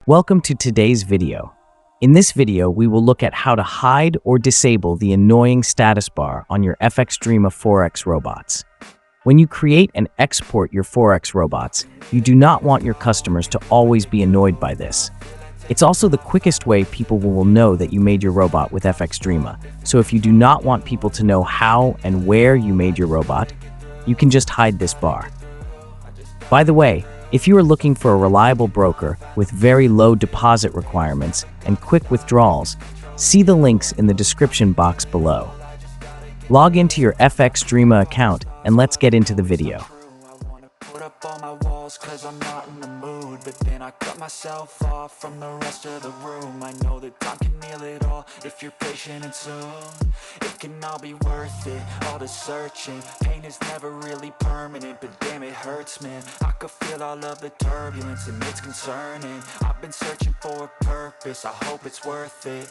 Welcome to today's video. In this video, we will look at how to hide or disable the annoying status bar on your Fxdreema Forex robots. When you create and export your Forex robots, you do not want your customers to always be annoyed by this. It's also the quickest way people will know that you made your robot with Fxdreema. So if you do not want people to know how and where you made your robot, you can just hide this bar. By the way, if you are looking for a reliable broker with very low deposit requirements and quick withdrawals, see the links in the description box below. Log into your Fxdreema account and let's get into the video. Cause I'm not in the mood, but then I cut myself off from the rest of the room. I know that time can heal it all if you're patient and soon it can all be worth it, all the searching. Pain is never really permanent, but damn it hurts, man. I could feel all of the turbulence and it's concerning. I've been searching for a purpose, I hope it's worth it.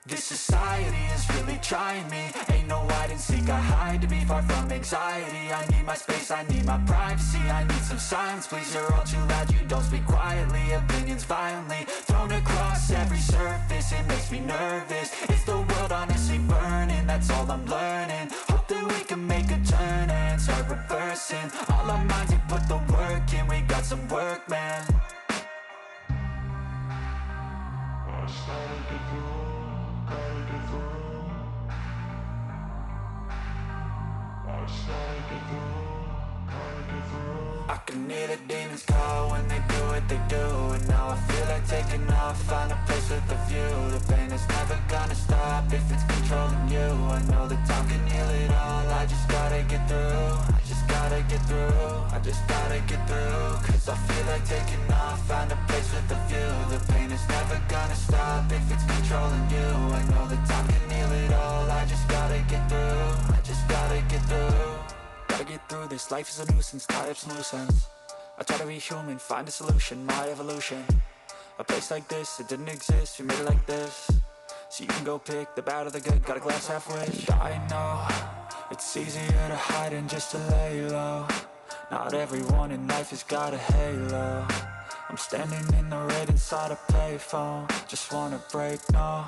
This society is really trying me. Ain't no hide and seek, I hide to be far from anxiety. I need my space, I need my privacy. I need some silence, please, you're all too loud. You don't speak quietly, opinions violently thrown across every surface. It makes me nervous. Is the world honestly burning? That's all I'm learning. Hope that we can make a turn and start reversing all our minds and put the work in. We got some work, man. I can hear the demons call when they do what they do. And now I feel like taking off, find a place with a view. The pain is never gonna stop if it's controlling you. I know that time can heal it all. I just gotta get through. I just gotta get through. I just gotta get through. Cause I feel like taking off, find a place with a view. The pain is never gonna stop if it's controlling you. I know that time can heal it all. I just gotta get through. I just gotta get through. Gotta get through this, life is a nuisance, tie up some loose ends. I try to be human, find a solution, my evolution. A place like this, it didn't exist, we made it like this. So you can go pick the bad or the good, got a glass half wish. I know, it's easier to hide than just to lay low. Not everyone in life has got a halo. I'm standing in the red inside a payphone. Just wanna break, no,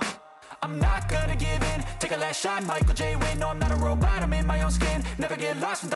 I'm not gonna give in. Take a last shot, Michael J. Win. No, I'm not a robot, I'm in my own skin. Never get lost when